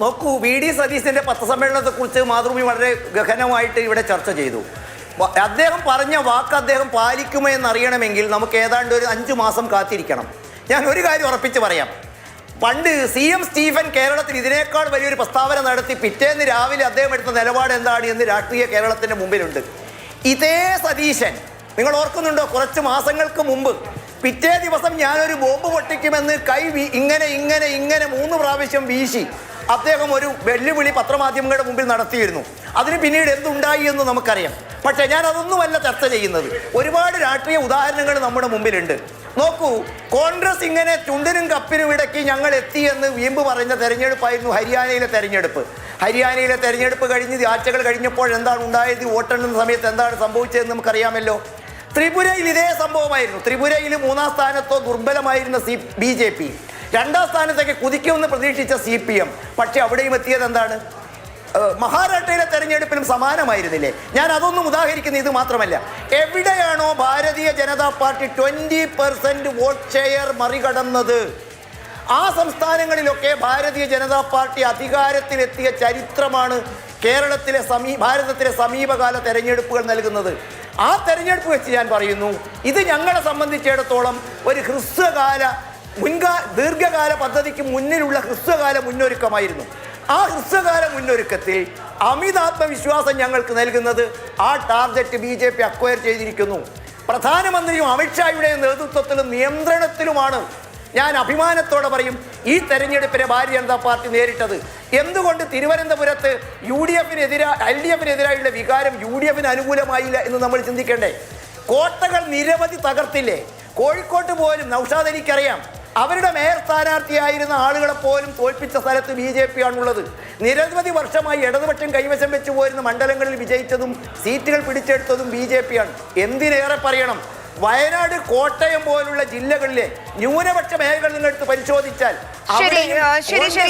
നോക്കൂ, വി.ഡി. സതീശന്റെ പത്രസമ്മേളനത്തെക്കുറിച്ച് മാതൃഭൂമി വളരെ ഗഹനമായിട്ട് ഇവിടെ ചർച്ച ചെയ്തു. അദ്ദേഹം പറഞ്ഞ വാക്ക് അദ്ദേഹം പാലിക്കുമോ എന്നറിയണമെങ്കിൽ നമുക്ക് ഏതാണ്ട് ഒരു 5 മാസം കാത്തിരിക്കണം. ഞാൻ ഒരു കാര്യം ഉറപ്പിച്ച് പറയാം. പണ്ട് CM സ്റ്റീഫൻ കേരളത്തിൽ ഇതിനേക്കാൾ വലിയൊരു പ്രസ്താവന നടത്തി പിറ്റേന്ന് രാവിലെ അദ്ദേഹം എടുത്ത നിലപാട് എന്താണ് എന്ന് രാഷ്ട്രീയ കേരളത്തിൻ്റെ മുമ്പിലുണ്ട്. ഇതേ സതീശൻ, നിങ്ങൾ ഓർക്കുന്നുണ്ടോ, കുറച്ച് മാസങ്ങൾക്ക് മുമ്പ് പിറ്റേ ദിവസം ഞാനൊരു ബോംബ് പൊട്ടിക്കുമെന്ന് ഇങ്ങനെ 3 പ്രാവശ്യം വീശി അദ്ദേഹം ഒരു വെല്ലുവിളി പത്രമാധ്യമങ്ങളുടെ മുമ്പിൽ നടത്തിയിരുന്നു. അതിന് പിന്നീട് എന്തുണ്ടായി എന്ന് നമുക്കറിയാം. പക്ഷേ ഞാൻ അതൊന്നുമല്ല ചർച്ച ചെയ്യുന്നത്. ഒരുപാട് രാഷ്ട്രീയ ഉദാഹരണങ്ങൾ നമ്മുടെ മുമ്പിലുണ്ട്. നോക്കൂ, കോൺഗ്രസ് ഇങ്ങനെ ചുണ്ടിനും കപ്പിനും ഇടയ്ക്ക് ഞങ്ങൾ എത്തിയെന്ന് വീമ്പ് പറഞ്ഞ തെരഞ്ഞെടുപ്പായിരുന്നു ഹരിയാനയിലെ തെരഞ്ഞെടുപ്പ്. ഹരിയാനയിലെ തെരഞ്ഞെടുപ്പ് കഴിഞ്ഞ് ആഴ്ചകൾ കഴിഞ്ഞപ്പോൾ എന്താണ് ഉണ്ടായത്, വോട്ടെണ്ണുന്ന സമയത്ത് എന്താണ് സംഭവിച്ചതെന്ന് നമുക്കറിയാമല്ലോ. ത്രിപുരയിൽ ഇതേ സംഭവമായിരുന്നു. ത്രിപുരയിൽ 3-ാം സ്ഥാനത്തോ ദുർബലമായിരുന്ന BJP, 2-ാം സ്ഥാനത്തേക്ക് കുതിക്കുമെന്ന് പ്രതീക്ഷിച്ച CPM. പക്ഷെ അവിടെയും എത്തിയത് എന്താണ്? മഹാരാഷ്ട്രയിലെ തെരഞ്ഞെടുപ്പിലും സമാനമായിരുന്നില്ലേ? ഞാൻ അതൊന്നും ഉദാഹരിക്കുന്നത് ഇത് മാത്രമല്ല. എവിടെയാണോ Bharatiya Janata party 20% vote share മറികടന്നത്, ആ സംസ്ഥാനങ്ങളിലൊക്കെ ഭാരതീയ ജനതാ പാർട്ടി അധികാരത്തിലെത്തിയ ചരിത്രമാണ് ഭാരതത്തിലെ സമീപകാല തെരഞ്ഞെടുപ്പുകൾ നൽകുന്നത്. ആ തെരഞ്ഞെടുപ്പ് വെച്ച് ഞാൻ പറയുന്നു, ഇത് ഞങ്ങളെ സംബന്ധിച്ചിടത്തോളം ഒരു ദീർഘകാല പദ്ധതിക്ക് മുന്നിലുള്ള ഹ്രസ്വകാല മുന്നൊരുക്കമായിരുന്നു. ആ ഹ്രസ്വകാല മുന്നൊരുക്കത്തിൽ അമിതാത്മവിശ്വാസം ഞങ്ങൾക്ക് നൽകുന്നത് ആ ടാർഗറ്റ് BJP അക്വയർ ചെയ്തിരിക്കുന്നു. പ്രധാനമന്ത്രിയും അമിത്ഷായുടെ നേതൃത്വത്തിലും നിയന്ത്രണത്തിലുമാണ്, ഞാൻ അഭിമാനത്തോടെ പറയും, ഈ തെരഞ്ഞെടുപ്പിനെ ഭാരതീയ ജനതാ പാർട്ടി നേരിട്ടത്. എന്തുകൊണ്ട് തിരുവനന്തപുരത്ത് LDFിനെതിരായുള്ള വികാരം UDFിന് അനുകൂലമായില്ല എന്ന് നമ്മൾ ചിന്തിക്കേണ്ടേ? കോട്ടകൾ നിരവധി തകർത്തില്ലേ? കോഴിക്കോട്ട് പോലും നൗഷാദ് അലിക്കറിയാം, അവരുടെ മേയർ സ്ഥാനാർത്ഥിയായിരുന്ന ആളുകളെ പോലും തോൽപ്പിച്ച സ്ഥലത്ത് BJP ആണുള്ളത്. നിരവധി വർഷമായി ഇടതുപക്ഷം കൈവശം വെച്ചു പോരുന്ന മണ്ഡലങ്ങളിൽ വിജയിച്ചതും സീറ്റുകൾ പിടിച്ചെടുത്തതും BJP ആണ്. എന്തിനേറെ പറയണം, വയനാട്, കോട്ടയം പോലുള്ള ജില്ലകളിലെ ന്യൂനപക്ഷ മേഖലകൾ നിങ്ങളെടുത്ത് പരിശോധിച്ചാൽ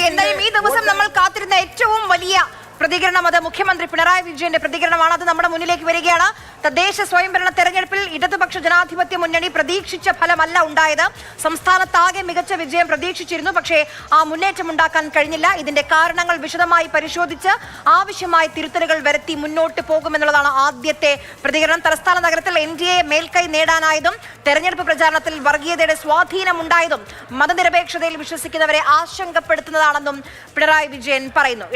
എന്തായാലും ഈ ദിവസം നമ്മൾ കാത്തിരുന്ന ഏറ്റവും വലിയ പ്രതികരണം അത് മുഖ്യമന്ത്രി പിണറായി വിജയന്റെ പ്രതികരണമാണ്. അത് നമ്മുടെ മുന്നിലേക്ക് വരികയാണ്. തദ്ദേശ സ്വയംഭരണ തെരഞ്ഞെടുപ്പിൽ ഇടതുപക്ഷ ജനാധിപത്യ മുന്നണി പ്രതീക്ഷിച്ച ഫലമല്ല ഉണ്ടായത്. സംസ്ഥാനത്താകെ മികച്ച വിജയം പ്രതീക്ഷിച്ചിരുന്നു, പക്ഷേ ആ മുന്നേറ്റം ഉണ്ടാക്കാൻ കഴിഞ്ഞില്ല. ഇതിന്റെ കാരണങ്ങൾ വിശദമായി പരിശോധിച്ച് ആവശ്യമായ തിരുത്തലുകൾ വരുത്തി മുന്നോട്ട് പോകുമെന്നുള്ളതാണ് ആദ്യത്തെ പ്രതികരണം. തലസ്ഥാന നഗരത്തിൽ NDA മേൽക്കൈ നേടാനായതും തെരഞ്ഞെടുപ്പ് പ്രചാരണത്തിൽ വർഗീയതയുടെ സ്വാധീനം ഉണ്ടായതും മതനിരപേക്ഷതയിൽ വിശ്വസിക്കുന്നവരെ ആശങ്കപ്പെടുത്തുന്നതാണെന്നും പിണറായി വിജയൻ പറയുന്നു.